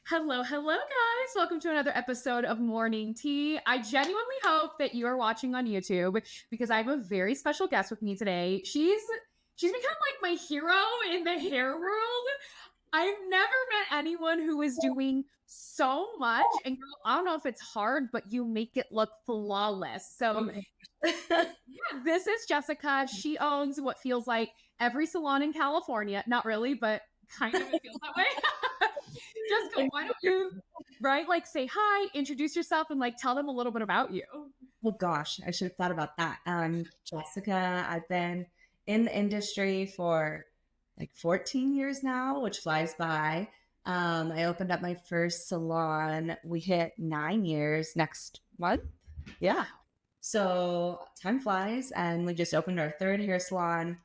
Hello, hello, guys. Welcome to another episode of Morning Tea. I genuinely hope that you are watching on YouTube because I have a very special guest with me today. She's become like my hero in the hair world. I've never met anyone who is doing so much. And girl, I don't know if it's hard, but you make it look flawless. So yeah, this is Jessica. She owns what feels like every salon in California. Not really, but kind of it feels that way. Jessica, why don't you, right? Like say hi, introduce yourself, and like tell them a little bit about you. Well, gosh, I should have thought about that. Jessica, I've been in the industry for like 14 years now, which flies by. I opened up my first salon. We hit 9 years next month. Yeah. So time flies, and we just opened our third hair salon.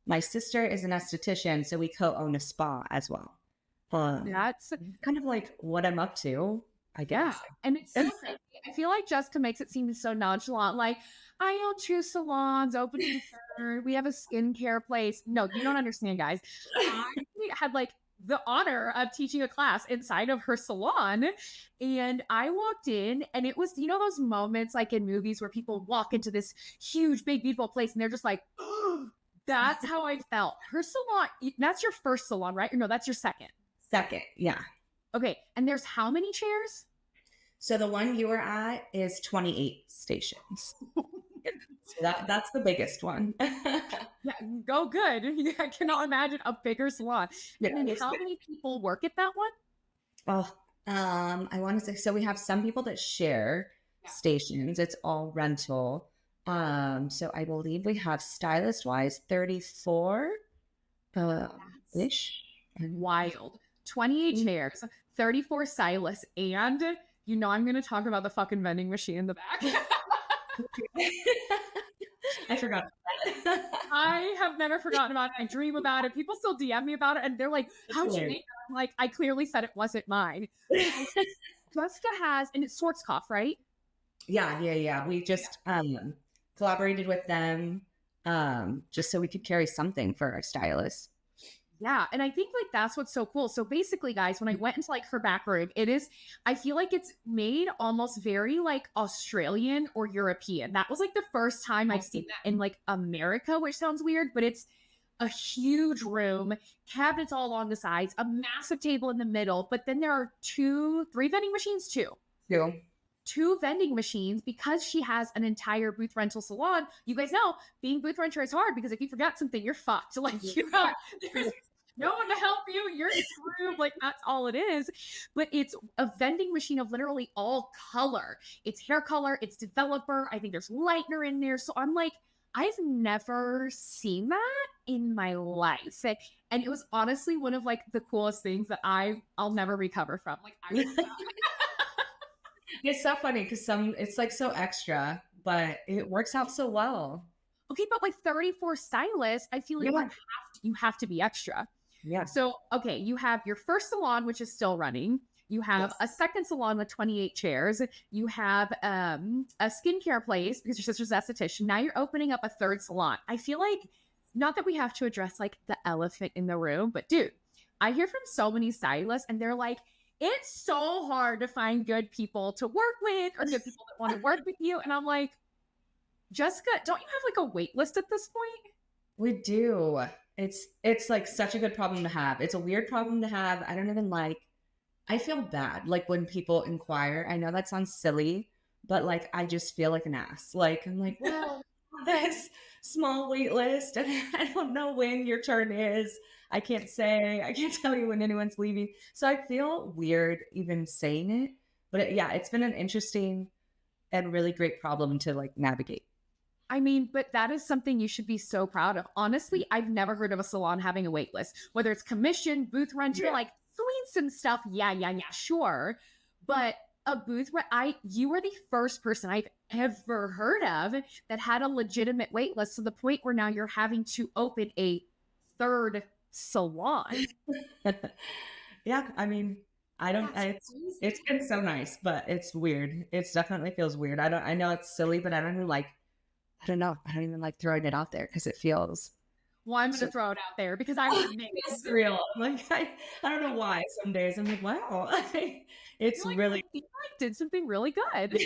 My sister is an esthetician, so we co-own a spa as well. That's Kind of like what I'm up to, I yeah, guess. and it's so crazy. I feel like Jessica makes it seem so nonchalant. Like I own two salons, opening a third. We have a skincare place. No, you don't understand, guys. I had like the honor of teaching a class inside of her salon, and I walked in, and it was those moments like in movies where people walk into this huge, big, beautiful place, and they're just like. That's how I felt. Her salon, that's your first salon, right? Or no, that's your second. Second, yeah. Okay. And there's how many chairs? So the one you were at is 28 stations. So that's the biggest one. Yeah, go good. I cannot imagine a bigger salon. Yeah, And then how many people work at that one? Oh, I want to say, so we have some people that share stations. It's all rental. So I believe we have stylist wise 34 ish. Wild. 28 chairs, 34 stylists, and I'm going to talk about the fucking vending machine in the back. I forgot that. I have never forgotten about it. I dream about it. People still DM me about it, and they're like, how'd you make that? I'm like, I clearly said it wasn't mine. Jessica has, and it's Schwarzkopf, right? Yeah. We just collaborated with them just so we could carry something for our stylists. Yeah. And I think like that's what's so cool. So basically, guys, when I went into like her back room, I feel like it's made almost very like Australian or European. That was like the first time I've seen that in like America, which sounds weird, but it's a huge room, cabinets all along the sides, a massive table in the middle. But then there are three vending machines, Yeah. two vending machines because she has an entire booth rental salon. You guys know being booth renter is hard because if you forgot something, you're fucked. Like there's no one to help you. You're screwed. Like that's all it is. But it's a vending machine of literally all color. It's hair color. It's developer. I think there's lightener in there. So I'm like, I've never seen that in my life. And it was honestly one of like the coolest things that I'll never recover from. Like It's so funny because it's like so extra, but it works out so well. okay, but like 34 stylists, I feel like you have to be extra. Yeah. So, okay, you have your first salon, which is still running. You have a second salon with 28 chairs. You have a skincare place because your sister's an esthetician. Now you're opening up a third salon. I feel like, not that we have to address like the elephant in the room, but dude, I hear from so many stylists and they're like, it's so hard to find good people to work with or good people that want to work with you. And I'm like, Jessica, don't you have like a wait list at this point? We do. It's like such a good problem to have. It's a weird problem to have. I feel bad like when people inquire. I know that sounds silly, but like I just feel like an ass. Like I'm like, well, this small wait list and I don't know when your turn is. I can't tell you when anyone's leaving. So I feel weird even saying it. But it's been an interesting and really great problem to like navigate. I mean, but that is something you should be so proud of. Honestly, I've never heard of a salon having a wait list, whether it's commission, booth rental, like suites and stuff. Yeah, sure. But a booth you were the first person I've ever heard of that had a legitimate wait list to the point where now you're having to open a third salon. Yeah, I mean, it's been so nice, but it's weird. It's definitely feels weird. I know it's silly, but I don't even like throwing it out there because it feels Well, I'm going to throw it out there because I was It's amazed. real. Like I don't know why. Some days I'm like, wow, it's You're like, really I think I did something really good.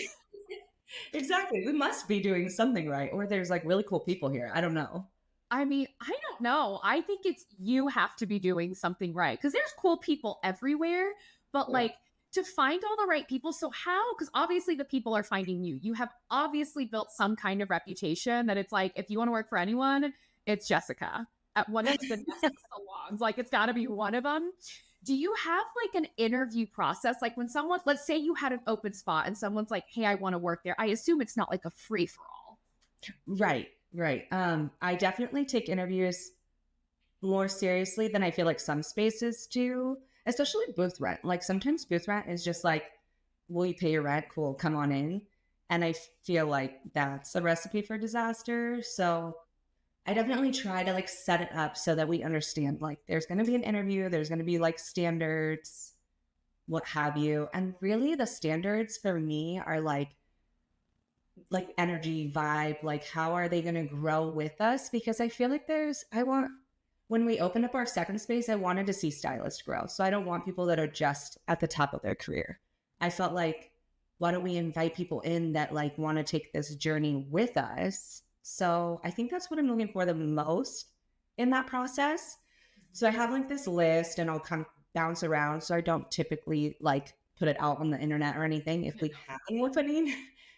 exactly. We must be doing something right, or there's like really cool people here. I don't know. I mean, I don't know. I think it's you have to be doing something right because there's cool people everywhere, but Yeah. like to find all the right people. So, how? Because obviously the people are finding you. You have obviously built some kind of reputation that it's like, if you want to work for anyone, it's Jessica at one of the best salons. Like, it's got to be one of them. Do you have like an interview process? Like, when someone, let's say you had an open spot and someone's like, hey, I want to work there. I assume it's not like a free for all. Right, right. I definitely take interviews more seriously than I feel like some spaces do, especially booth rent. Like sometimes booth rent is just like, will you pay your rent? Cool, come on in. And I feel like that's a recipe for disaster. So I definitely try to like set it up so that we understand like there's going to be an interview, there's going to be like standards, what have you. And really the standards for me are like energy vibe, like how are they going to grow with us, because I feel like I want, when we open up our second space, I wanted to see stylists grow, so I don't want people that are just at the top of their career. I felt like, why don't we invite people in that like want to take this journey with us? So I think that's what I'm looking for the most in that process. So I have like this list and I'll kind of bounce around, so I don't typically like put it out on the internet or anything if we have an opening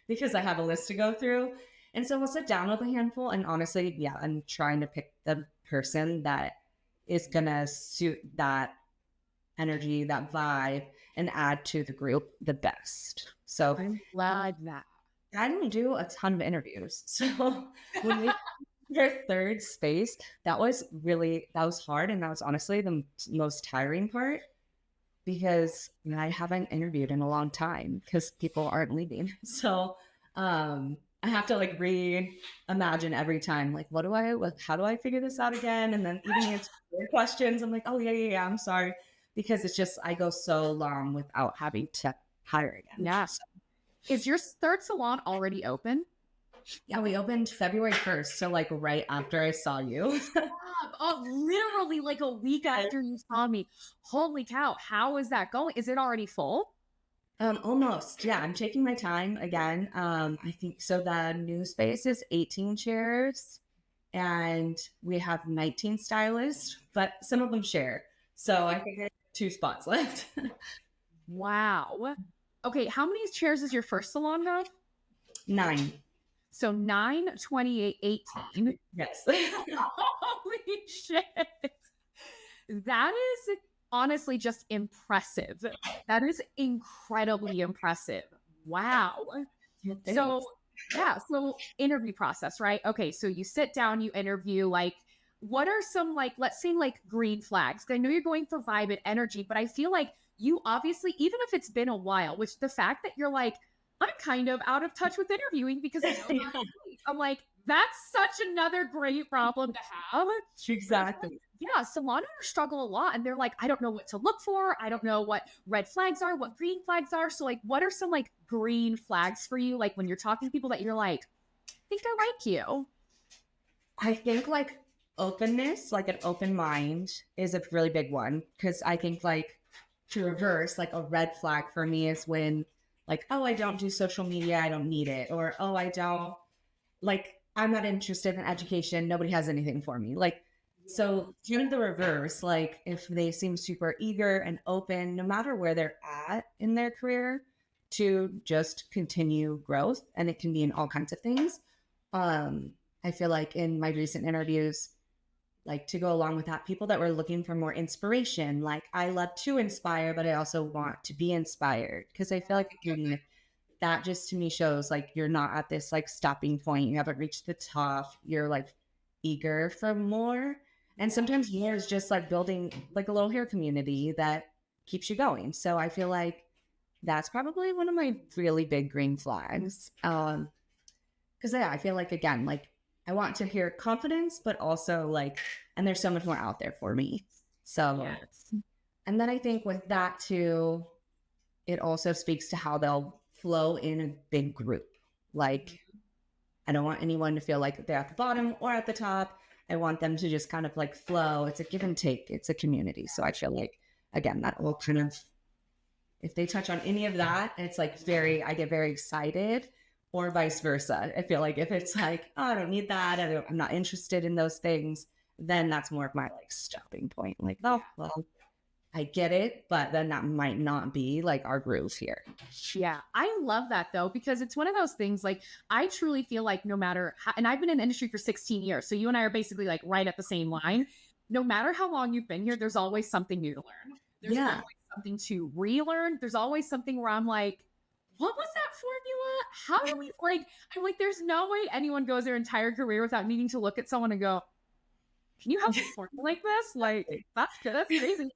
because I have a list to go through. And so we'll sit down with a handful. And honestly, yeah, I'm trying to pick the person that is going to suit that energy, that vibe, and add to the group the best. So I'm glad that. I don't do a ton of interviews. So when we our third space, that was hard. And that was honestly the most tiring part because I haven't interviewed in a long time because people aren't leaving. So I have to like reimagine every time, like, how do I figure this out again? And then even answer their questions, I'm like, oh yeah, I'm sorry. Because it's just, I go so long without having to hire again. Yeah. So, Is your third salon already open? yeah, we opened February 1st. So like right after I saw you. Oh, literally like a week after you saw me. Holy cow. How is that going? Is it already full? Almost. Yeah, I'm taking my time again. I think so. The new space is 18 chairs, and we have 19 stylists, but some of them share. So I think I have 2 spots left. Wow. Okay, how many chairs is your first salon have? 9. So 9, 28, 18. Yes. Holy shit. That is honestly just impressive. That is incredibly impressive. Wow. So, yeah, so interview process, right? Okay, so you sit down, you interview, like, what are some, like, let's say, like, green flags? 'Cause I know you're going for vibe and energy, but I feel like you obviously, even if it's been a while, which the fact that you're like, I'm kind of out of touch with interviewing because I'm like, that's such another great problem to have. Exactly. Yeah, salon owners struggle a lot and they're like, I don't know what to look for. I don't know what red flags are, what green flags are. So, like, what are some like green flags for you? Like, when you're talking to people that you're like, I think I like you. I think like openness, like an open mind, is a really big one because I think like to reverse, like a red flag for me is when like, oh, I don't do social media, I don't need it, or oh, I don't like, I'm not interested in education, nobody has anything for me. Like, so kind of the reverse, like if they seem super eager and open, no matter where they're at in their career, to just continue growth, and it can be in all kinds of things. I feel like in my recent interviews, like to go along with that, people that were looking for more inspiration, like I love to inspire, but I also want to be inspired because I feel like again, that just to me shows like you're not at this like stopping point. You haven't reached the top. You're like eager for more. And sometimes more is just like building like a little hair community that keeps you going. So I feel like that's probably one of my really big green flags. Because yeah, I feel like again, like I want to hear confidence, but also like, and there's so much more out there for me. So, Yes. and then I think with that too, it also speaks to how they'll flow in a big group. Like, I don't want anyone to feel like they're at the bottom or at the top. I want them to just kind of like flow. It's a give and take. It's a community. So I feel like, again, that will kind of, if they touch on any of that, it's like I get very excited, or vice versa. I feel like if it's like, oh, I don't need that, I'm not interested in those things, then that's more of my like stopping point. Like, oh, well, I get it, but then that might not be like our groove here. Yeah, I love that though, because it's one of those things like I truly feel like no matter how, and I've been in the industry for 16 years. So you and I are basically like right at the same line. No matter how long you've been here, there's always something new to learn. There's always something to relearn. There's always something where I'm like, what was that formula? How do we like, I'm like, there's no way anyone goes their entire career without needing to look at someone and go, can you help me formulate this? Like, that's good. That's crazy.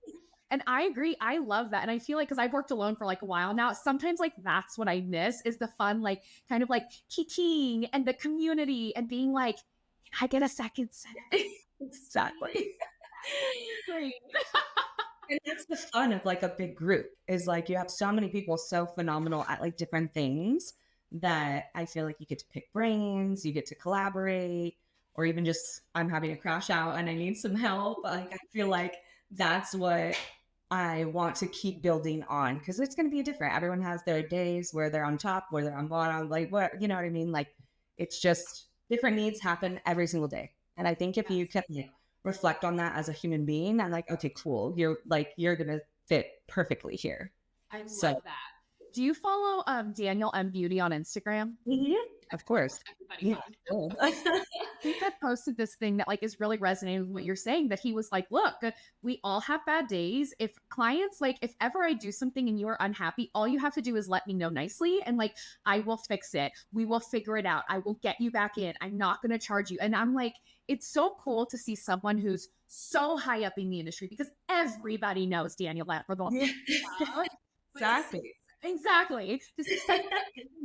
And I agree. I love that. And I feel like, because I've worked alone for like a while now, sometimes like that's what I miss is the fun, like kind of like kikiing and the community and being like, can I get a second set? Exactly. Great. And that's the fun of like a big group, is like you have so many people so phenomenal at like different things that I feel like you get to pick brains, you get to collaborate, or even just I'm having a crash out and I need some help. Like I feel like that's what I want to keep building on, because it's going to be different. Everyone has their days where they're on top, where they're on bottom, like what, you know what I mean? Like it's just different needs happen every single day. And I think if you can reflect on that as a human being, I'm like, okay, cool. You're going to fit perfectly here. I love that. Do you follow Daniel M. Beauty on Instagram? Mm-hmm. Of course. Yeah. He had posted this thing that like is really resonating with what you're saying, that he was like, look, we all have bad days. If clients, like if ever I do something and you're unhappy, all you have to do is let me know nicely and like I will fix it. We will figure it out. I will get you back in. I'm not going to charge you. And I'm like, it's so cool to see someone who's so high up in the industry, because everybody knows Daniel Latford. Exactly. Just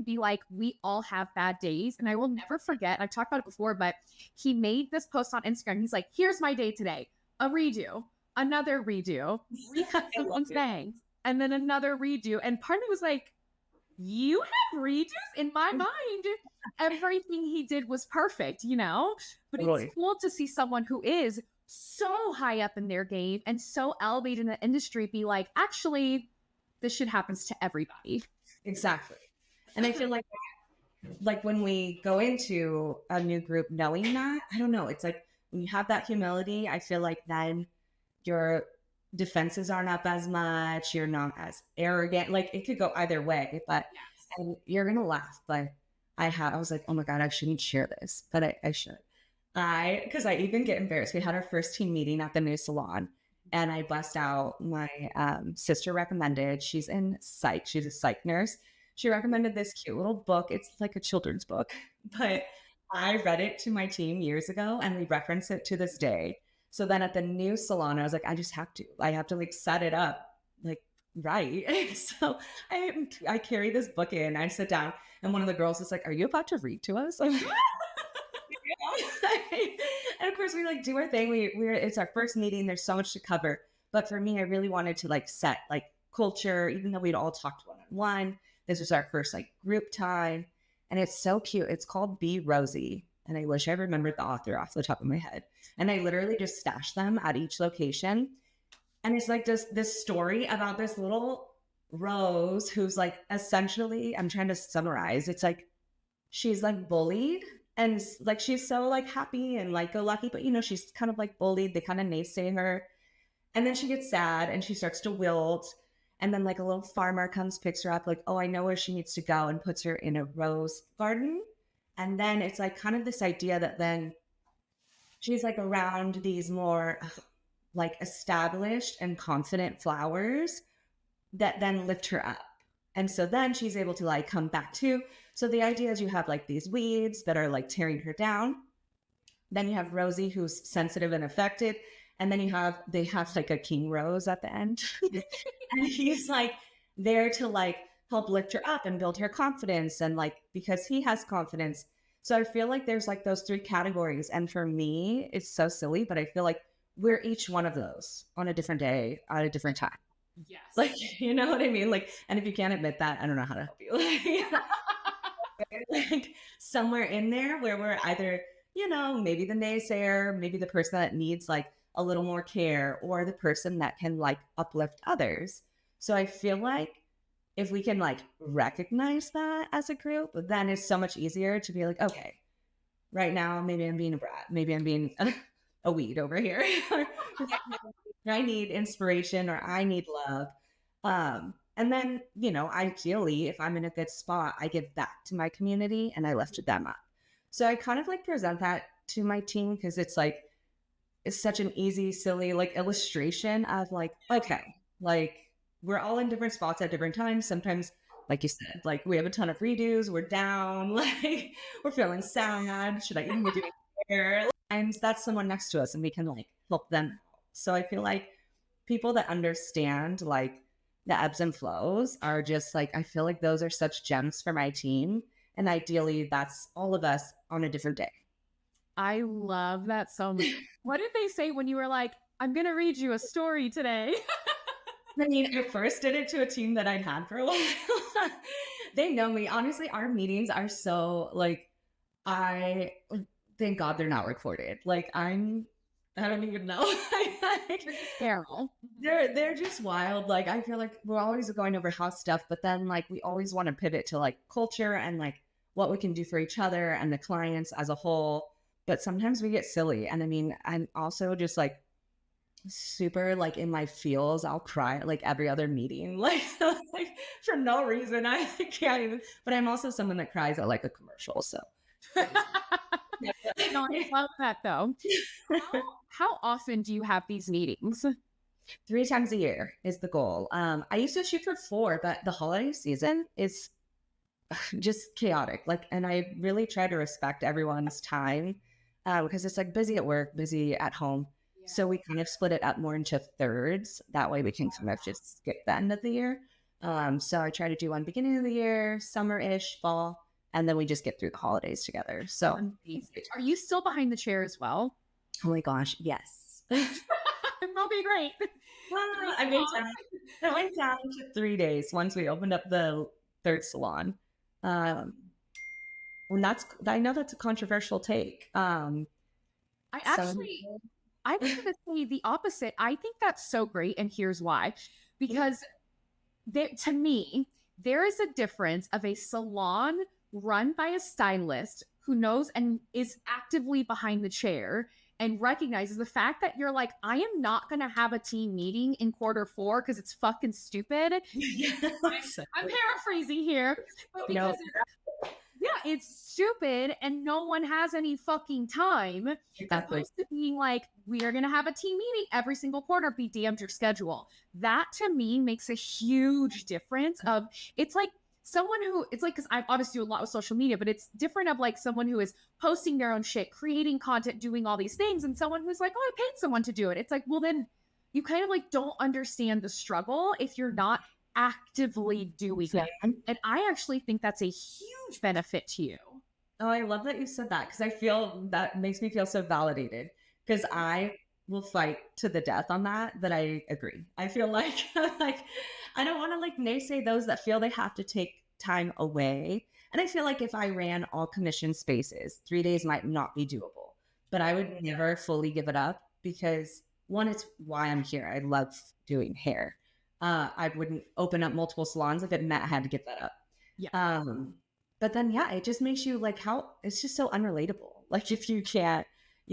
be like, we all have bad days. And I will never forget, I've talked about it before, but he made this post on Instagram. He's like, here's my day today. A redo, another redo, recut someone's bangs, and then another redo. And part of me was like, you have redos? In my mind, everything he did was perfect, you know? But it's cool to see someone who is so high up in their game and so elevated in the industry be like, actually, this shit happens to everybody. Exactly. And I feel like when we go into a new group knowing that, I don't know, it's like when you have that humility, I feel like then your defenses aren't up as much, you're not as arrogant. Like it could go either way, but and you're gonna laugh. But I was like, oh my God, I shouldn't share this, but I should. Because I even get embarrassed. We had our first team meeting at the new salon. And I bust out my sister recommended. She's in psych. She's a psych nurse. She recommended this cute little book. It's like a children's book, but I read it to my team years ago and we reference it to this day. So then at the new salon, I was like, I have to like set it up like right. So I carry this book in, I sit down and one of the girls is like, are you about to read to us? I'm like, and of course we like do our thing. It's our first meeting. There's so much to cover. But for me, I really wanted to like set like culture, even though we'd all talked one-on-one. This was our first like group time. And it's so cute. It's called Be Rosie. And I wish I remembered the author off the top of my head. And I literally just stashed them at each location. And it's like just this story about this little Rose who's like essentially, I'm trying to summarize. It's like she's like bullied. And like, she's so like happy and like go lucky, but you know, she's kind of like bullied. They kind of naysay her. And then she gets sad and she starts to wilt. And then like a little farmer comes, picks her up, like, oh, I know where she needs to go, and puts her in a rose garden. And then it's like kind of this idea that then she's like around these more like established and confident flowers that then lift her up. And so then she's able to like come back too. So the idea is you have like these weeds that are like tearing her down. Then you have Rosie, who's sensitive and affected. And then they have like a king rose at the end. And he's like there to like help lift her up and build her confidence. And like, because he has confidence. So I feel like there's like those three categories. And for me, it's so silly, but I feel like we're each one of those on a different day at a different time. Yes. Like, you know what I mean? Like, and if you can't admit that, I don't know how to help you. Like somewhere in there where we're either maybe the naysayer, maybe the person that needs like a little more care, or the person that can like uplift others. So I feel like if we can like recognize that as a group, then it's so much easier to be like, okay, right now, maybe I'm being a brat. Maybe I'm being a weed over here. I need inspiration or I need love. And then, ideally, if I'm in a good spot, I give back to my community and I lift them up. So I kind of like present that to my team because it's such an easy, silly like illustration of like, okay, like we're all in different spots at different times. Sometimes, like you said, like we have a ton of redos, we're down, like we're feeling sad. Should I even be doing hair? Times that's someone next to us and we can like help them out. So I feel like people that understand like the ebbs and flows are just like, I feel like those are such gems for my team. And ideally, that's all of us on a different day. I love that so much. What did they say when you were like, I'm going to read you a story today? I mean, I first did it to a team that I'd had for a while. They know me. Honestly, our meetings are so like, I thank God they're not recorded. Like I don't even know. Carol. They're just wild. Like I feel like we're always going over house stuff, but then like we always want to pivot to like culture and like what we can do for each other and the clients as a whole. But sometimes we get silly. And I mean, I'm also just like super like in my feels. I'll cry at like every other meeting, like, like for no reason. I can't even. But I'm also someone that cries at like a commercial. So No, I love that though. How often do you have these meetings? 3 times a year is the goal. I used to shoot for 4, but the holiday season is just chaotic. Like, and I really try to respect everyone's time because it's like busy at work, busy at home. Yeah. So we kind of split it up more into thirds. That way we can kind of just skip the end of the year. So I try to do one beginning of the year, summer-ish, fall, and then we just get through the holidays together. So are you still behind the chair as well? Oh my gosh, yes. It'll be great. I went down to 3 days once we opened up the third salon. And I know that's a controversial take. I was going to say the opposite. I think that's so great. And here's why. Because to me, there is a difference of a salon run by a stylist who knows and is actively behind the chair and recognizes the fact that you're like, I am not going to have a team meeting in Q4 because it's fucking stupid. I'm paraphrasing here. But because it's stupid and no one has any fucking time. Exactly. Being like, we are going to have a team meeting every single quarter, be damned your schedule. That to me makes a huge difference of, it's like, someone who, it's like, because I obviously do a lot with social media, but it's different of like someone who is posting their own shit, creating content, doing all these things, and someone who's like, oh, I paid someone to do it. It's like, well, then you kind of like don't understand the struggle if you're not actively doing it. And I actually think that's a huge benefit to you. Oh, I love that you said that because I feel that makes me feel so validated because I will fight to the death on that, but I agree. I feel like I don't want to like naysay those that feel they have to take time away. And I feel like if I ran all commission spaces, 3 days might not be doable, but I would never fully give it up because one, it's why I'm here. I love doing hair. I wouldn't open up multiple salons if it meant I had to give that up. Yeah. But then, it just makes you like it's just so unrelatable. Like if you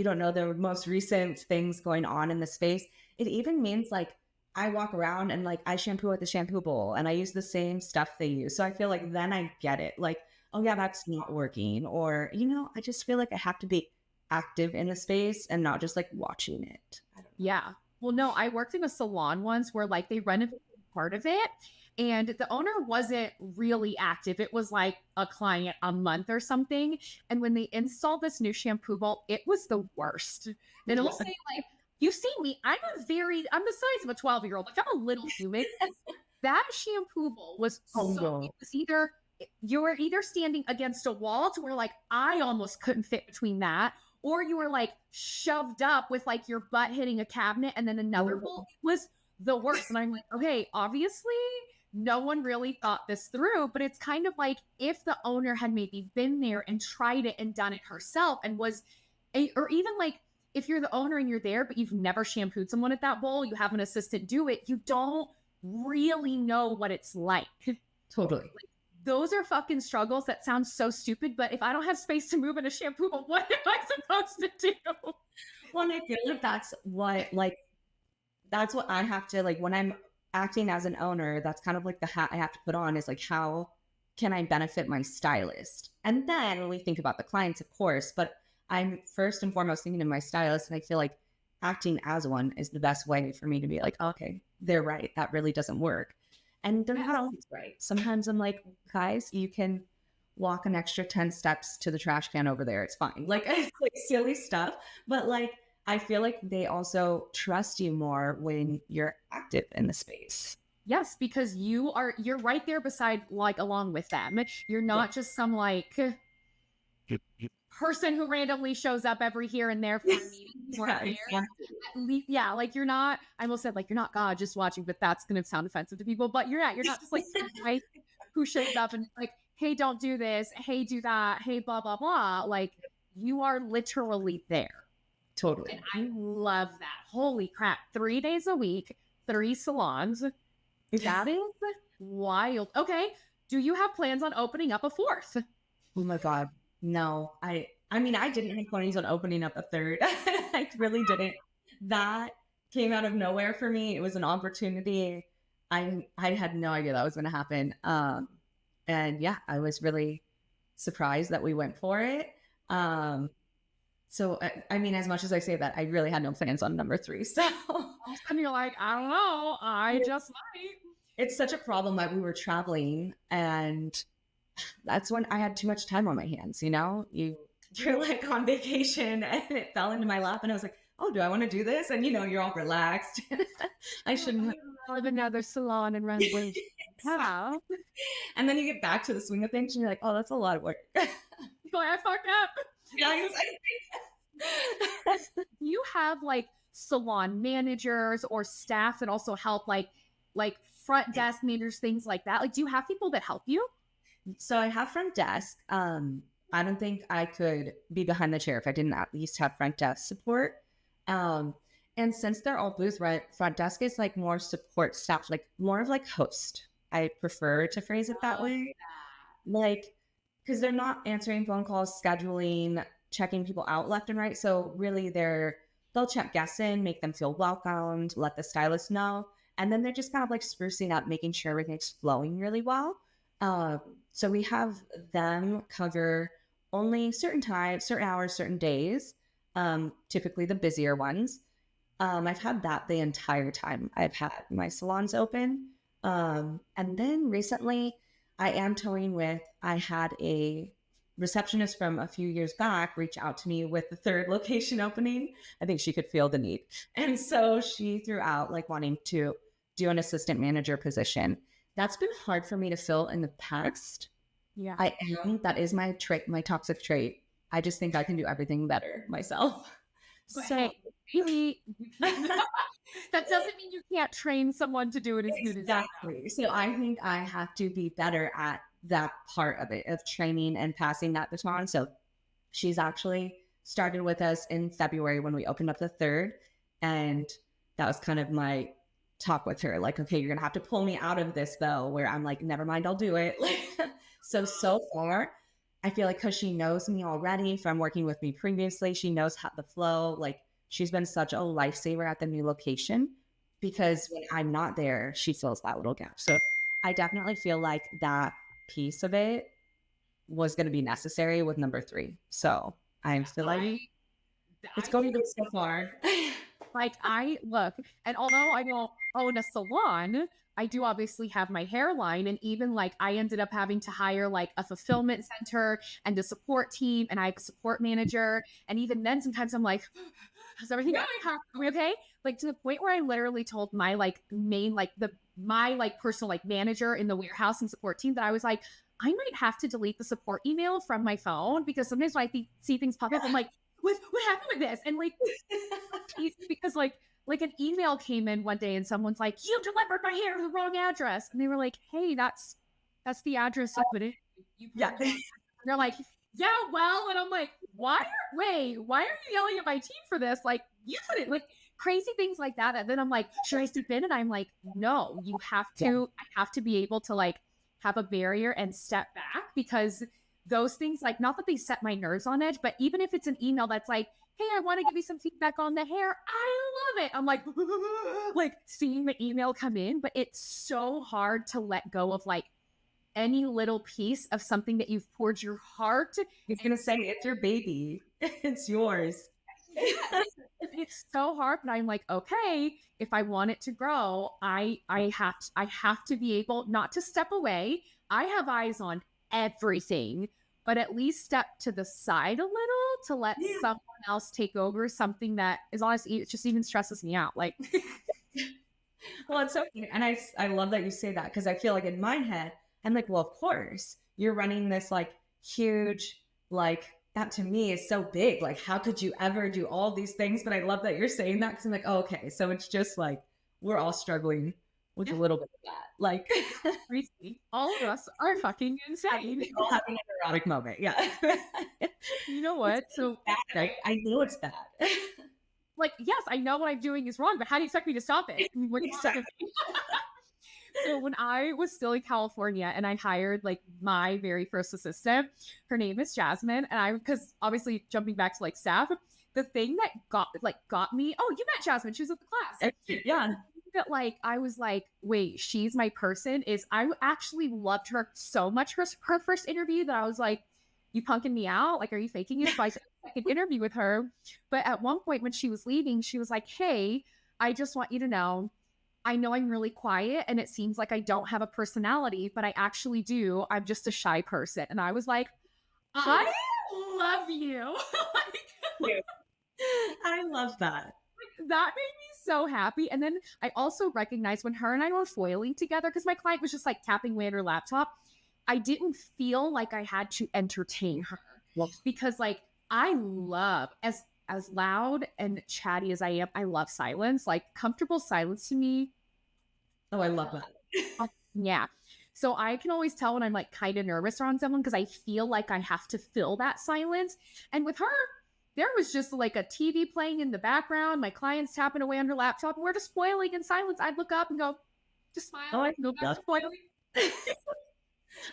don't know the most recent things going on in the space, it even means like I walk around and like I shampoo at the shampoo bowl and I use the same stuff they use. So I feel like then I get it. Like, oh yeah, that's not working. Or, I just feel like I have to be active in the space and not just like watching it. I don't know. Yeah. Well, no, I worked in a salon once where like they renovated part of it and the owner wasn't really active. It was like a client a month or something. And when they installed this new shampoo bowl, it was the worst. And it'll say like, you see me, I'm the size of a 12-year-old. Like I'm a little human. That shampoo bowl was you were either standing against a wall to where like I almost couldn't fit between that, or you were like shoved up with like your butt hitting a cabinet and then another bowl. It was the worst. And I'm like, okay, obviously no one really thought this through, but it's kind of like if the owner had maybe been there and tried it and done it herself and was or even like if you're the owner and you're there, but you've never shampooed someone at that bowl, you have an assistant do it, you don't really know what it's like. Totally. Those are fucking struggles that sound so stupid, but if I don't have space to move in a shampoo, what am I supposed to do? Well, and I feel like that's what I have to like when I'm acting as an owner, that's kind of like the hat I have to put on is like, how can I benefit my stylist? And then we think about the clients, of course, but I'm first and foremost thinking of my stylist. And I feel like acting as one is the best way for me to be like, okay, they're right. That really doesn't work. And they're not always right. Sometimes I'm like, guys, you can walk an extra 10 steps to the trash can over there. It's fine. Like, it's like silly stuff. But like, I feel like they also trust you more when you're active in the space. Yes, because you're right there beside, like, along with them. You're not just some like person who randomly shows up every here and there for a meeting. Yeah, like you're not, I almost said like you're not God just watching, but that's gonna sound offensive to people. But you're not just like somebody who shows up and like, hey, don't do this, hey, do that, hey, blah blah blah. Like you are literally there. Totally. And I love that. Holy crap. 3 days a week, 3 salons. That is wild. Okay. Do you have plans on opening up a fourth? Oh my God. No, I mean, I didn't have plans on opening up a third. I really didn't. That came out of nowhere for me. It was an opportunity. I had no idea that was going to happen. And yeah, I was really surprised that we went for it. So, I mean, as much as I say that, I really had no plans on number 3. So, and you're like, I don't know. I just might. It's such a problem that we were traveling, and that's when I had too much time on my hands. You know, you're like on vacation, and it fell into my lap, and I was like, oh, do I want to do this? And you know, you're all relaxed. I shouldn't have another salon and run away. And then you get back to the swing of things, and you're like, oh, that's a lot of work. Boy, I fucked up. You have like salon managers or staff that also help, like front desk managers, things like that. Like, do you have people that help you? So I have front desk. I don't think I could be behind the chair if I didn't at least have front desk support. And since they're all booth front desk is like more support staff, like more of like host. I prefer to phrase it that way. Like, because they're not answering phone calls, scheduling, checking people out left and right. So really they'll check guests in, make them feel welcomed, let the stylist know. And then they're just kind of like sprucing up, making sure everything's flowing really well. So we have them cover only certain times, certain hours, certain days, typically the busier ones. I've had that the entire time I've had my salons open. And then recently I am toying with, I had a receptionist from a few years back reach out to me with the 3rd location opening. I think she could feel the need. And so she threw out like wanting to do an assistant manager position. That's been hard for me to fill in the past. Yeah. That is my trait, my toxic trait. I just think I can do everything better myself. So really, that doesn't mean you can't train someone to do it as good as exactly. So I think I have to be better at that part of it, of training and passing that baton. So she's actually started with us in February when we opened up the 3rd. And that was kind of my talk with her. Like, okay, you're going to have to pull me out of this though, where I'm like, never mind, I'll do it. So far, I feel like because she knows me already from working with me previously, she knows how the flow, like she's been such a lifesaver at the new location because when I'm not there, she fills that little gap. So I definitely feel like that piece of it was going to be necessary with number 3. So I feel like it's going good so far. Like look, and although I don't own a salon, I do obviously have my hairline, and even like I ended up having to hire like a fulfillment center and a support team, and I have a support manager. And even then, sometimes I'm like, how's everything going? Are we okay? Like to the point where I literally told my like main, like my like personal like manager in the warehouse and support team that I was like, I might have to delete the support email from my phone because sometimes when I see things pop up, I'm like, what happened with this? And like, because like an email came in one day and someone's like, you delivered my hair to the wrong address. And they were like, hey, that's the address of it. Yeah. They're like, yeah, well, and I'm like, why are you yelling at my team for this? Like, you couldn't, like, crazy things like that. And then I'm like, should I step in? And I'm like, no, Yeah. I have to be able to like have a barrier and step back because those things, like, not that they set my nerves on edge, but even if it's an email that's like, hey, I want to give you some feedback on the hair, I love it. I'm like, like seeing the email come in, but it's so hard to let go of like any little piece of something that you've poured your heart. He's going to say, it's your baby. It's yours. Yes, it's so hard, but I'm like, okay, if I want it to grow, I have to be able not to step away. I have eyes on everything, but at least step to the side a little to let Yeah. someone else take over something that is honestly, it just even stresses me out. Like, Well, it's so cute. And I love that you say that because I feel like in my head, I'm like, well, of course, you're running this like huge, like that to me is so big. Like, how could you ever do all these things? But I love that you're saying that because I'm like, oh, okay. So it's just like we're all struggling with a little bit of that. Like, crazy. All of us are fucking insane. we're all having an erotic moment. Yeah. You know It's what? So, bad. I know it's bad. like, yes, I know what I'm doing is wrong, but how do you expect me to stop it? What do you want from Exactly. me? So when I was still in California and I hired like my very first assistant, her name is Jasmine, and because obviously jumping back to like staff, the thing that got me, oh, you met Jasmine, she was at the class. Yeah. That like I was like, wait, she's my person. Is I actually loved her so much her first interview that I was like, you punking me out? Like, are you faking it? So I could interview with her. But at one point when she was leaving, she was like, hey, I just want you to know I know I'm really quiet and it seems like I don't have a personality, but I actually do. I'm just a shy person. And I was like, I love you. Like, Yeah. I love that. that made me so happy. And then I also recognized when her and I were foiling together, because my client was just like tapping away at her laptop, I didn't feel like I had to entertain her Well, because like I love as loud and chatty as I am, I love silence. Like comfortable silence to me. oh, I love that. Yeah. So I can always tell when I'm like kind of nervous around someone because I feel like I have to fill that silence. And with her, there was just like a TV playing in the background, my client's tapping away on her laptop, and we're just spoiling in silence. I'd look up and go, just smile, Oh, I go back love to spoiling.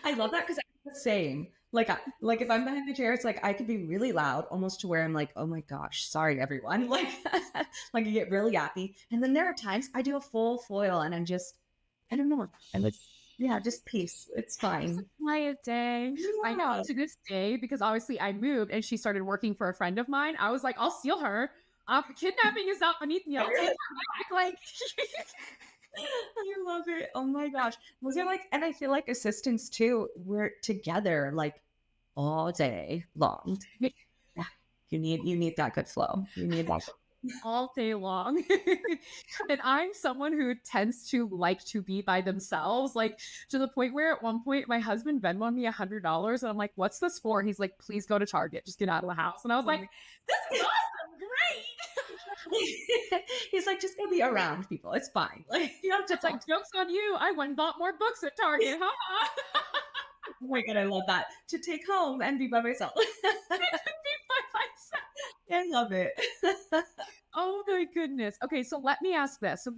I love that because I'm the same. Like, like if I'm behind the chair, it's like I could be really loud, almost to where I'm like, oh my gosh, sorry everyone. Like, like I get really happy, and then there are times I do a full foil, and I'm just, I don't know, I'm like, yeah, just peace. It's fine. Quiet day. I know Yeah. to this day because obviously I moved and she started working for a friend of mine. I was like, I'll steal her. Kidnapping is not beneath me. I'll take her back. Like, I love it. Oh my gosh. Was it like, and I feel like assistants too, we're together like all day long. Yeah. You need that good flow. You need that. all day long. And I'm someone who tends to like to be by themselves, like to the point where at one point my husband Venmoed me $100 and I'm like, what's this for? He's like, please go to Target, just get out of the house. And I was like, this is awesome, great. He's like, just go be around people. It's fine. Like, you don't have to It's like, joke's on you. I went and bought more books at Target, huh? Oh my god, I love that. To take home and be by myself. I love it. Oh my goodness. Okay, so let me ask this. So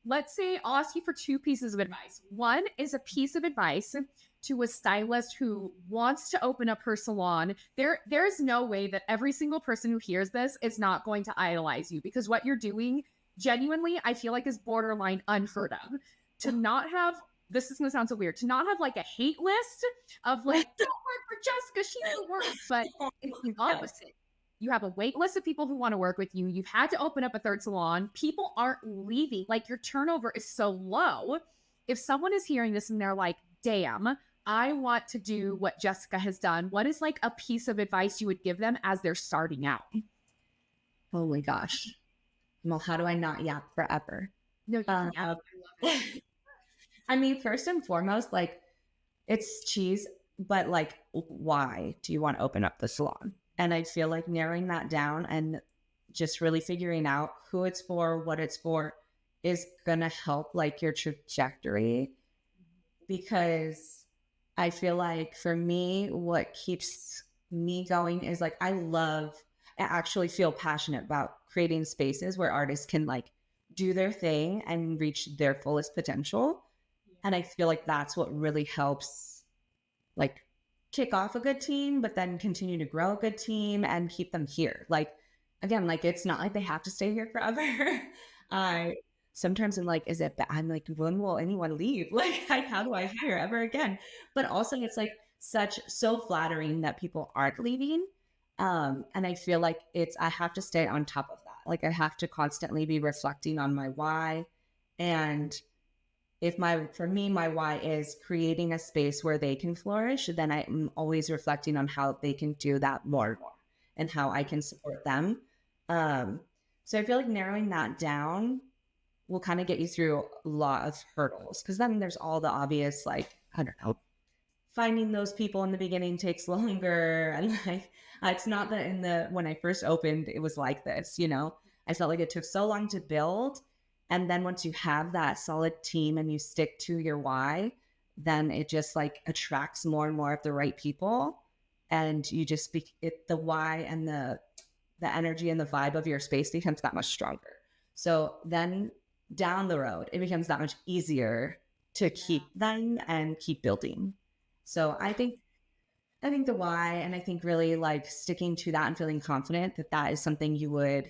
let's say I'll ask you for two pieces of advice. One is a piece of advice to a stylist who wants to open up her salon. There's no way that every single person who hears this is not going to idolize you because what you're doing genuinely I feel like is borderline unheard of. To not have this is gonna sound so weird, to not have like a hate list of like, don't work for Jessica, she's the worst, but it's the opposite. You have a wait list of people who want to work with you. You've had to open up a third salon. People aren't leaving. Like your turnover is so low. If someone is hearing this and they're like, damn, I want to do what Jessica has done, what is like a piece of advice you would give them as they're starting out? Oh my gosh. Well, how do I not yap forever? No, you can yap. I mean, first and foremost, like it's cheese, but like, why do you want to open up the salon? And I feel like narrowing that down and just really figuring out who it's for, what it's for is going to help like your trajectory. Because I feel like for me, what keeps me going is like, I actually feel passionate about creating spaces where artists can like do their thing and reach their fullest potential. And I feel like that's what really helps like kick off a good team, but then continue to grow a good team and keep them here. Like, again, like it's not like they have to stay here forever. I sometimes I'm like, is it bad? I'm like, when will anyone leave? Like, how do I hire ever again? But also, it's like so flattering that people aren't leaving. And I feel like I have to stay on top of that. Like, I have to constantly be reflecting on my why. And for me, my why is creating a space where they can flourish, then I'm always reflecting on how they can do that more and more and how I can support them. So I feel like narrowing that down will kind of get you through a lot of hurdles, because then there's all the obvious, like, I don't know, finding those people in the beginning takes longer. And like, it's not that when I first opened, it was like this, I felt like it took so long to build. And then once you have that solid team and you stick to your why, then it just like attracts more and more of the right people. And you just speak it, the why and the energy and the vibe of your space becomes that much stronger. So then down the road, it becomes that much easier to keep them and keep building. So I think the why, and I think really like sticking to that and feeling confident that is something you would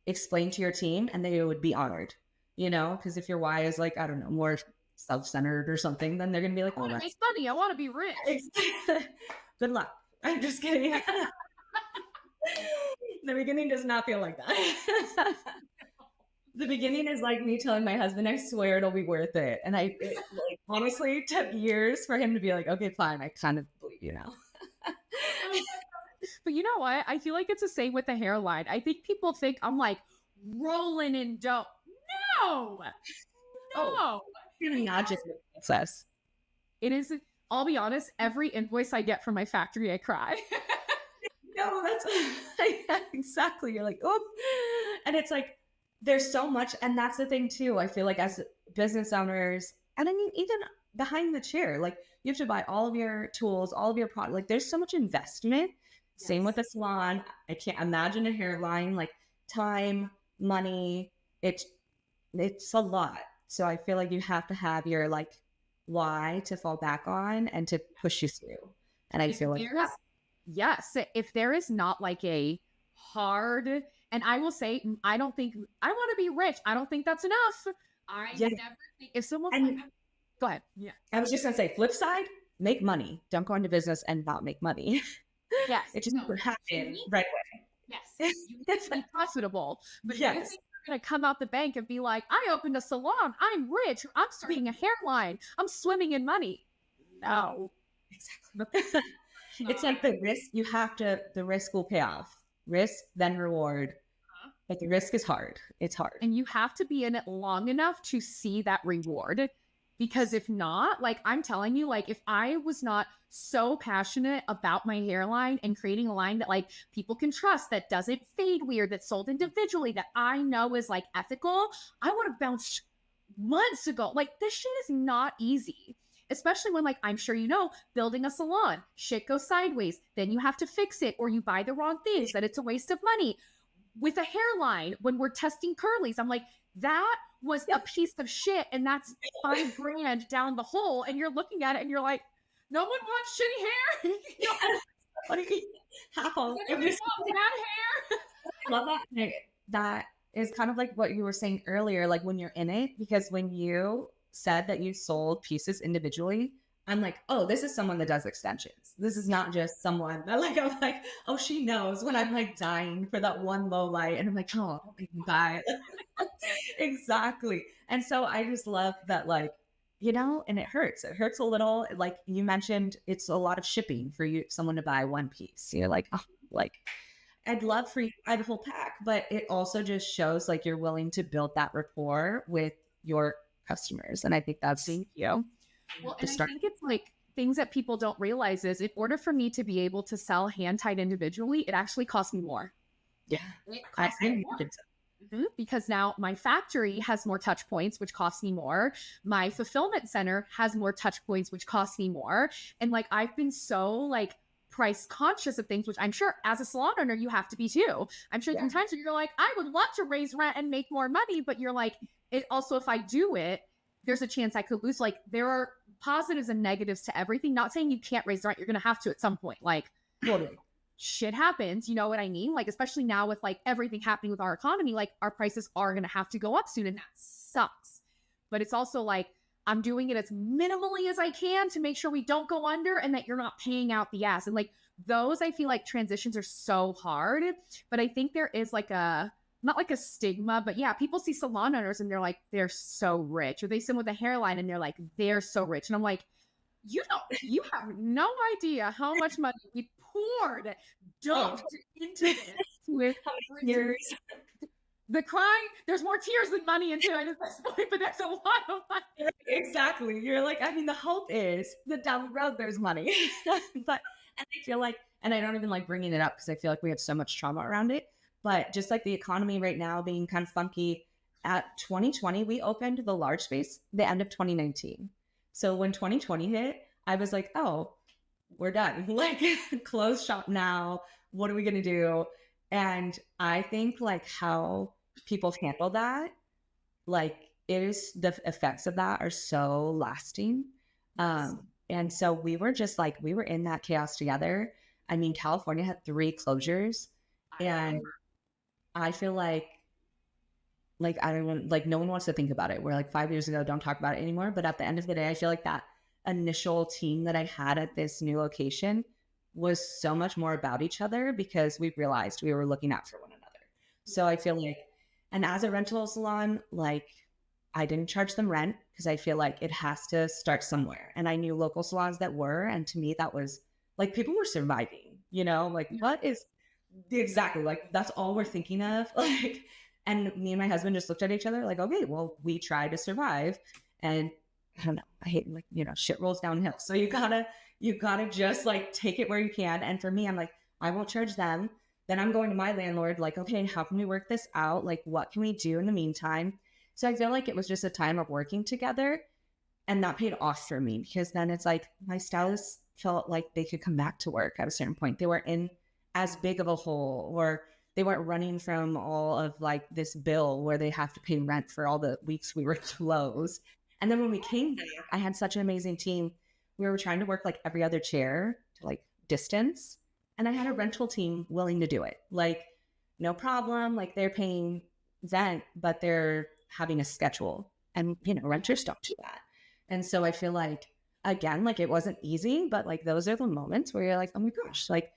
explain to your team and they would be honored, because if your why is like, I don't know, more self-centered or something, then they're going to be like, I want to make money. I want to be rich. Good luck. I'm just kidding. The beginning does not feel like that. The beginning is like me telling my husband, I swear it'll be worth it. And it like, honestly took years for him to be like, okay, fine. I kind of believe you now. But you know what? I feel like it's the same with the hairline. I think people think I'm like rolling in dough. No. You're not just a princess. It is, I'll be honest, every invoice I get from my factory, I cry. No, that's exactly. You're like, oh, and it's like, there's so much. And that's the thing too. I feel like as business owners, and I mean, even behind the chair, like you have to buy all of your tools, all of your product. Like there's so much investment. Yes. Same with a salon. I can't imagine a hairline, like time, money. It's a lot. So I feel like you have to have your like why to fall back on and to push you through. And I feel like yes, if there is not like a hard, and I will say, I don't think I want to be rich. I don't think that's enough. I never think if someone's like, go ahead. Yeah. I was just going to say, flip side, make money. Don't go into business and not make money. Yes. It just never happened right away. Yes. You need to be profitable. But yes. You think you're going to come out the bank and be like, I opened a salon. I'm rich. I'm starting a hairline. I'm swimming in money. No. Exactly. It's like the risk will pay off. Risk, then reward. But the risk is hard. It's hard. And you have to be in it long enough to see that reward. Because if not, like I'm telling you, like if I was not so passionate about my hairline and creating a line that like people can trust, that doesn't fade weird, that's sold individually, that I know is like ethical, I would have bounced months ago. Like this shit is not easy. Especially when, like, I'm sure you know, building a salon, shit goes sideways. Then you have to fix it or you buy the wrong things, that it's a waste of money. With a hairline, when we're testing curlies, I'm like, that was a piece of shit. And that's $5,000 down the hole. And you're looking at it and you're like, no one wants shitty hair. Half all bad hair. I love that. That is kind of like what you were saying earlier, like when you're in it, because when you said that you sold pieces individually, I'm like, oh, this is someone that does extensions. This is not just someone that like, I'm like, oh, she knows when I'm like dying for that one low light. And I'm like, oh, I can buy it. Exactly. And so I just love that, like, and it hurts. It hurts a little. Like you mentioned, it's a lot of shipping for someone to buy one piece. You're like, oh, like, I'd love for you to buy the full pack, but it also just shows like you're willing to build that rapport with your customers. And I think that's thank you. Well, and I think it's like things that people don't realize is in order for me to be able to sell hand tied individually, it actually costs me more. Yeah. I because now my factory has more touch points, which costs me more. My fulfillment center has more touch points, which costs me more. And like, I've been so like price conscious of things, which I'm sure as a salon owner, you have to be too. I'm sure there are times where you're like, I would love to raise rent and make more money, but you're like, it also, if I do it, there's a chance I could lose. Like, there are positives and negatives to everything. Not saying you can't raise the rent. You're going to have to at some point. Like, shit happens. You know what I mean? Like, especially now with like everything happening with our economy, like our prices are going to have to go up soon. And that sucks. But it's also like, I'm doing it as minimally as I can to make sure we don't go under and that you're not paying out the ass. And like those, I feel like transitions are so hard. But I think there is like a, not like a stigma, but yeah, people see salon owners and they're like, they're so rich. Or they see them with a hairline and they're like, they're so rich. And I'm like, you have no idea how much money we poured, dumped into this with years. The crying, there's more tears than money into it at this point, but there's a lot of money. Exactly. You're like, I mean, the hope is that down the road there's money. But, and I feel like, and I don't even like bringing it up because I feel like we have so much trauma around it, but just like the economy right now being kind of funky, at 2020, we opened the large space the end of 2019. So when 2020 hit, I was like, oh, we're done. Like, close shop now. What are we going to do? And I think like how people handle that, like it is, the effects of that are so lasting. And so we were just like, we were in that chaos together. I mean, California had 3 closures and I feel like I don't want, like no one wants to think about it. We're like 5 years ago, don't talk about it anymore. But at the end of the day, I feel like that initial team that I had at this new location was so much more about each other because we realized we were looking out for one another. So I feel like, and as a rental salon, like I didn't charge them rent because I feel like it has to start somewhere. And I knew local salons that were, and to me, that was like people were surviving, you know, like what is exactly like, that's all we're thinking of. Like, and me and my husband just looked at each other like, okay, well, we tried to survive. And I don't know, I hate like, you know, shit rolls downhill. So you gotta just like take it where you can. And for me, I'm like, I won't charge them. Then I'm going to my landlord, like, okay, how can we work this out? Like, what can we do in the meantime? So I feel like it was just a time of working together, and that paid off for me because then it's like my stylists felt like they could come back to work at a certain point. They weren't in as big of a hole, or they weren't running from all of like this bill where they have to pay rent for all the weeks we were closed. And then when we came back, I had such an amazing team. We were trying to work like every other chair to like distance. And I had a rental team willing to do it. Like, no problem. Like they're paying rent, but they're having a schedule. And, you know, renters don't do that. And so I feel like, again, like it wasn't easy, but like those are the moments where you're like, oh my gosh, like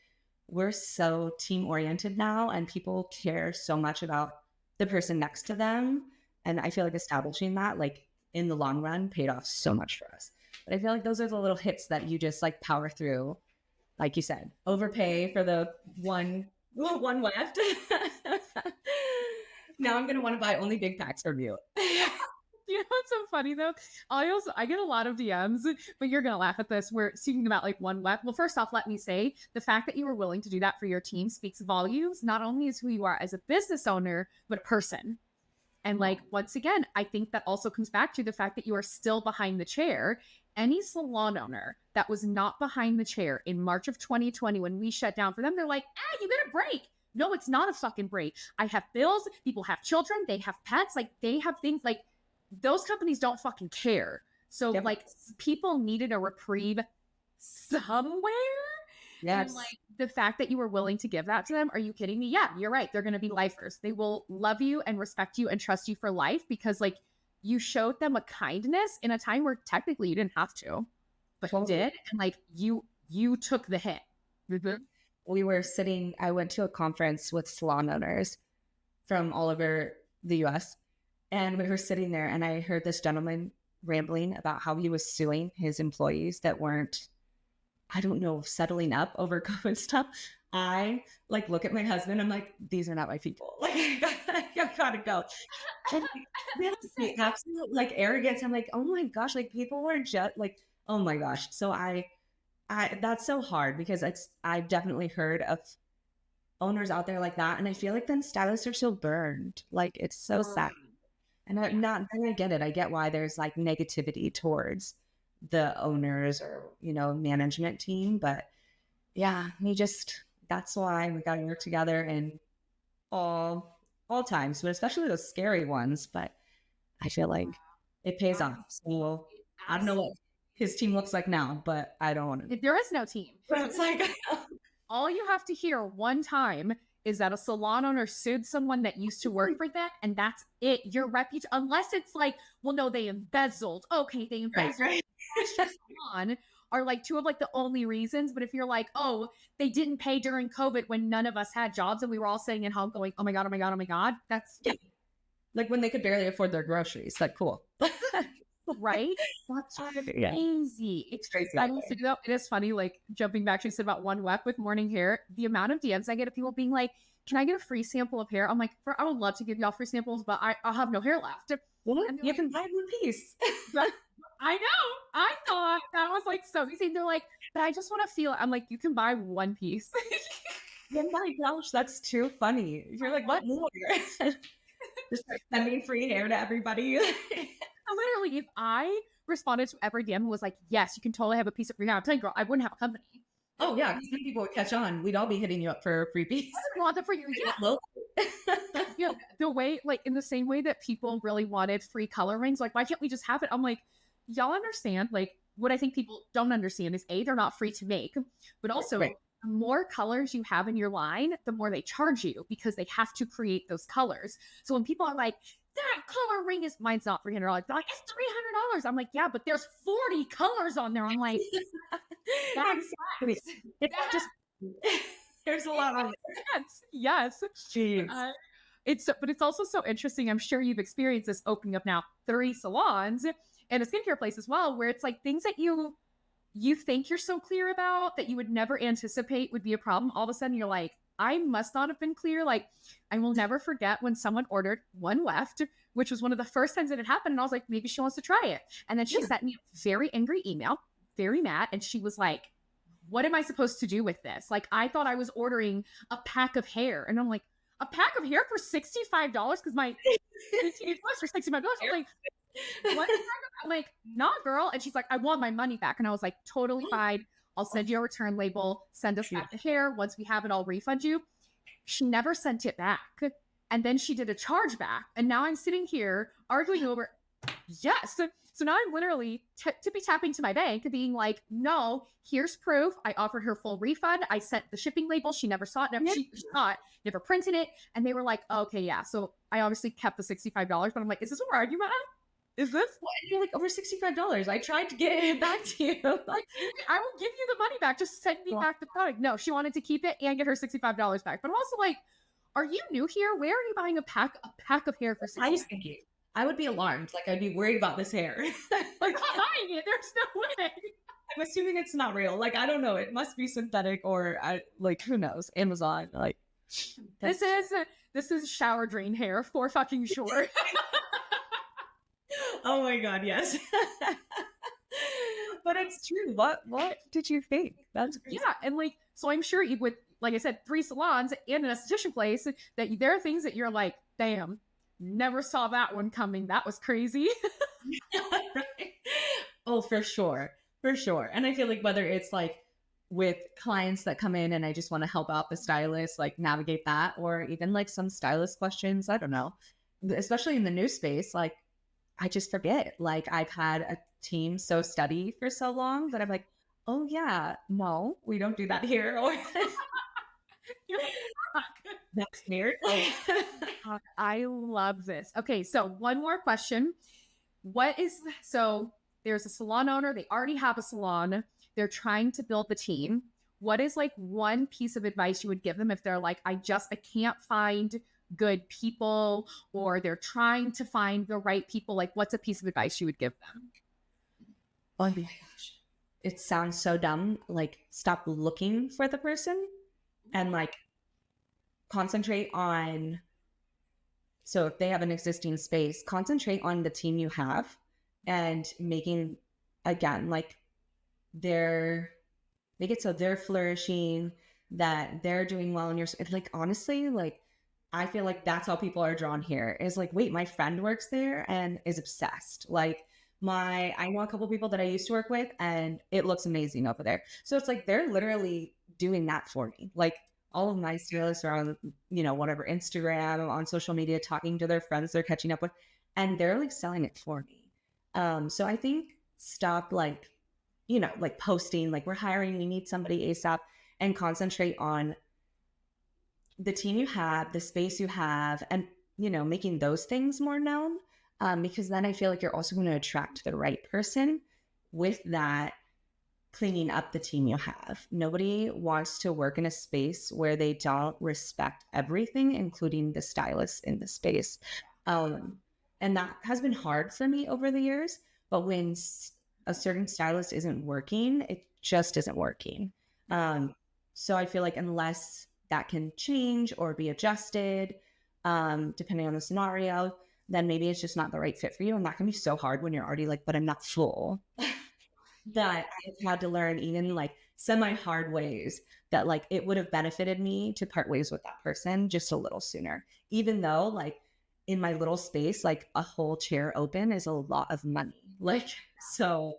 we're so team oriented now and people care so much about the person next to them. And I feel like establishing that, like in the long run, paid off so much for us. But I feel like those are the little hits that you just like power through. Like you said, overpay for the one left. Now I'm going to want to buy only big packs from you. You know what's so funny though? I get a lot of DMs, but you're gonna laugh at this. We're speaking about like one left. Well, first off, let me say the fact that you were willing to do that for your team speaks volumes, not only as who you are as a business owner, but a person. And like, once again, I think that also comes back to the fact that you are still behind the chair. Any salon owner that was not behind the chair in March of 2020, when we shut down for them, they're like, you get a break. No, it's not a fucking break. I have bills. People have children. They have pets. Like they have things like those companies don't fucking care. So like people needed a reprieve somewhere. Yes. And like the fact that you were willing to give that to them, are you kidding me? Yeah, you're right. They're going to be lifers. They will love you and respect you and trust you for life because like you showed them a kindness in a time where technically you didn't have to, but you did. And like you took the hit. Mm-hmm. We were sitting, I went to a conference with salon owners from all over the US. And we were sitting there and I heard this gentleman rambling about how he was suing his employees that weren't, I don't know, settling up over COVID stuff. I like look at my husband. I'm like, these are not my people. Like, I gotta go. And we have the absolute like arrogance. I'm like, oh my gosh, like people were just like, oh my gosh. So I that's so hard because I've definitely heard of owners out there like that. And I feel like then stylists are so burned. Like it's so sad. And I get it. I get why there's like negativity towards the owners or, you know, management team, but yeah, that's why we got to work together in all times, but especially those scary ones. But I feel like it pays off. So It I don't know what his team looks like now, but I don't want to. There is no team. It's like, All you have to hear one time is that a salon owner sued someone that used to work for them, and that's it. Your reputation, unless it's like, well, no, they embezzled. Okay, they embezzled. right. Salon are like two of like the only reasons. But if you're like, oh, they didn't pay during COVID when none of us had jobs and we were all sitting at home going, oh my god, oh my god, oh my god, that's Like when they could barely afford their groceries. Like, cool. right. That's crazy. It's crazy. I don't think though. It is funny. Like jumping back to you said about one web with morning hair. The amount of DMs I get of people being like, "Can I get a free sample of hair?" I'm like, I would love to give y'all free samples, but I'll have no hair left. Well, And you like, can buy one piece. I know. I thought that was like so easy. They're like, but I just want to feel. I'm like, you can buy one piece. Oh my gosh, that's too funny. You're like, what more? Just like sending free hair to everybody. Literally, if I responded to every DM and was like, yes, you can totally have a piece of free hair, I'm telling you, girl, I wouldn't have a company. Oh yeah, because many people would catch on. We'd all be hitting you up for a free piece. I want that for you. Yeah. The way, like in the same way that people really wanted free color rings, like why can't we just have it? I'm like, y'all understand? Like what I think people don't understand is A, they're not free to make, but also Right. the more colors you have in your line, the more they charge you because they have to create those colors. So when people are like, that color ring is mine's not $300. They're like, it's $300. I'm like, yeah, but there's 40 colors on there. I'm like, that's It's just there's a lot on it. yes. Jeez. But it's also so interesting. I'm sure you've experienced this opening up now 3 salons and a skincare place as well, where it's like things that you think you're so clear about that you would never anticipate would be a problem. All of a sudden you're like, I must not have been clear. Like, I will never forget when someone ordered one left, which was one of the first times that it happened. And I was like, maybe she wants to try it. And then she sent me a very angry email, very mad. And she was like, what am I supposed to do with this? Like, I thought I was ordering a pack of hair. And I'm like, a pack of hair for $65? Because my TV was for $65. I'm like, what? I'm like, nah, girl. And she's like, I want my money back. And I was like, totally fine. I'll send you a return label. Send us back the hair. Once we have it, I'll refund you. She never sent it back. And then she did a chargeback. And now I'm sitting here arguing over, yes. So now I'm literally to be tapping to my bank being like, no, here's proof. I offered her full refund. I sent the shipping label. She never saw it. She saw it, never printed it. And they were like, okay, yeah. So I obviously kept the $65, but I'm like, is this what we're arguing about? Is this? What? You're like over $65. I tried to get it back to you. Like, I will give you the money back. Just send me back the product. No, she wanted to keep it and get her $65 back. But I'm also like, are you new here? Where are you buying a pack of hair for $65? I would be alarmed. Like I'd be worried about this hair. Like I'm buying it. There's no way. I'm assuming it's not real. Like I don't know. It must be synthetic or like who knows? Amazon. Like this is shower drain hair for fucking sure. Oh my god, yes. But it's true. What did you think? That's crazy. Yeah, and like so I'm sure you would, like I said, 3 salons and an esthetician place that there are things that you're like, damn, never saw that one coming. That was crazy. Oh, for sure. For sure. And I feel like whether it's like with clients that come in and I just want to help out the stylist, like navigate that, or even like some stylist questions, I don't know, especially in the new space, like I just forget. Like I've had a team so steady for so long that I'm like, oh yeah, no, we don't do that here. Or that's weird. I love this. Okay, so one more question. So there's a salon owner, they already have a salon, they're trying to build the team. What is like one piece of advice you would give them if they're like, I can't find good people, or they're trying to find the right people? Like what's a piece of advice you would give them? Oh my gosh. It sounds so dumb. Like stop looking for the person and like concentrate on, so if they have an existing space, concentrate on the team you have and making, again, like make it so they're flourishing, that they're doing well in your, like honestly, like I feel like that's how people are drawn here is like, wait, my friend works there and is obsessed. Like I know a couple people that I used to work with and it looks amazing over there. So it's like, they're literally doing that for me. Like all of my stylists are on, whatever, Instagram, on social media, talking to their friends they're catching up with, and they're like selling it for me. So I think stop like, like posting, like we're hiring, we need somebody ASAP, and concentrate on the team you have, the space you have, and, making those things more known. Because then I feel like you're also going to attract the right person with that, cleaning up the team you have. Nobody wants to work in a space where they don't respect everything, including the stylists in the space. And that has been hard for me over the years. But when a certain stylist isn't working, it just isn't working. So I feel like unless that can change or be adjusted, depending on the scenario, then maybe it's just not the right fit for you. And that can be so hard when you're already like, but I'm not full. That I've had to learn even like semi-hard ways that like it would have benefited me to part ways with that person just a little sooner. Even though like in my little space, like a whole chair open is a lot of money. Like, so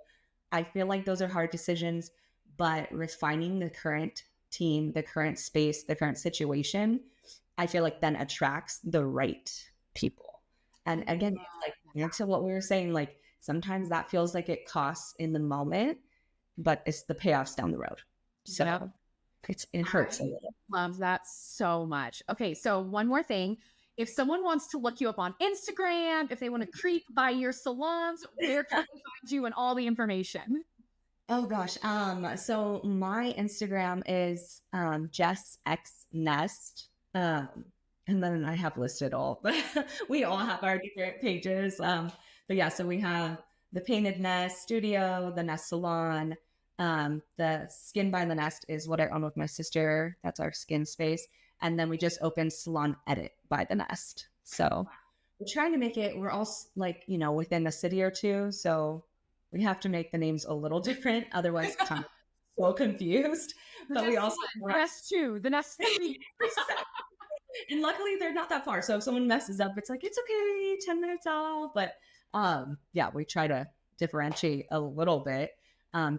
I feel like those are hard decisions, but refining the current team, the current space, the current situation, I feel like then attracts the right people. And again, like back to what we were saying, like sometimes that feels like it costs in the moment, but it's the payoffs down the road. So it hurts a little. Love that so much. Okay, so one more thing. If someone wants to look you up on Instagram, if they want to creep by your salons, where can they find you and all the information? Oh gosh. So my Instagram is Jess X Nest. And then I have listed all, we all have our different pages. But yeah, so we have the Painted Nest Studio, the Nest Salon, the Skin by the Nest is what I own with my sister. That's our skin space. And then we just opened Salon Edit by the Nest. So we're trying to make it, we're all like, within a city or two. So we have to make the names a little different. Otherwise, I'm so confused. But we also the Nest 2, the Nest 3. And luckily they're not that far. So if someone messes up, it's like, it's okay, 10 minutes out. But yeah, we try to differentiate a little bit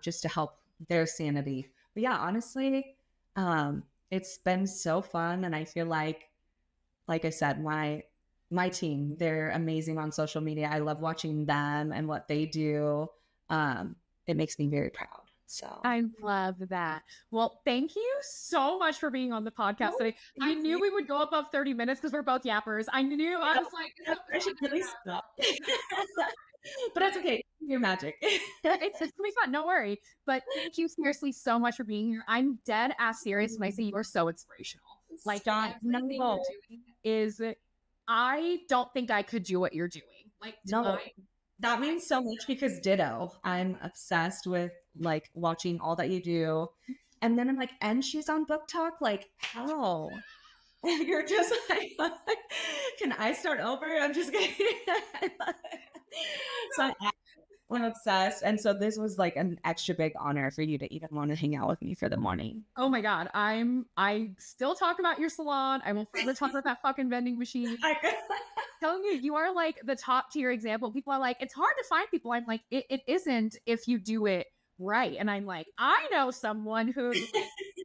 just to help their sanity. But yeah, honestly, it's been so fun. And I feel like I said, my team, they're amazing on social media. I love watching them and what they do. It makes me very proud. So I love that. Well, thank you so much for being on the podcast today. I knew we would go above 30 minutes because we're both yappers. I was like, I should really stop. But that's okay. You're magic. It's gonna be fun. Don't worry. But thank you seriously so much for being here. I'm dead ass serious when I say you are so inspirational. Like, everything you're doing is, I don't think I could do what you're doing. Like, no. That means so much because ditto. I'm obsessed with like watching all that you do. And then I'm like, and she's on Book Talk? Like, how? You're just like, can I start over? I'm just kidding. So I'm obsessed. And so this was like an extra big honor for you to even want to hang out with me for the morning. Oh my God. I still talk about your salon. I will forever talk about that fucking vending machine. Telling you are like the top tier example. People are like, it's hard to find people. I'm like, it isn't if you do it right. And I'm like, I know someone who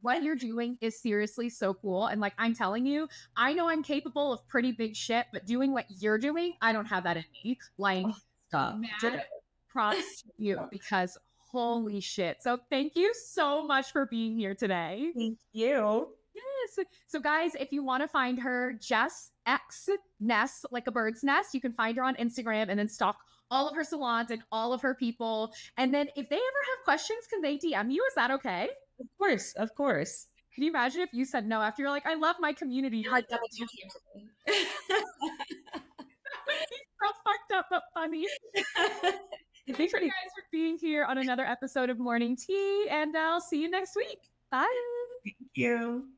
what you're doing is seriously so cool. And like, I'm telling you, I know I'm capable of pretty big shit, but doing what you're doing, I don't have that in me. Like, mad props to you because holy shit. So thank you so much for being here today. Thank you. Yes. So guys, if you want to find her, Jess X Nest, like a bird's nest, you can find her on Instagram and then stalk all of her salons and all of her people. And then if they ever have questions, can they DM you? Is that okay? Of course. Of course. Can you imagine if you said no after you're like, I love my community? That would be so fucked up but funny. Thanks you guys for being here on another episode of Morning Tea, and I'll see you next week. Bye. Thank you.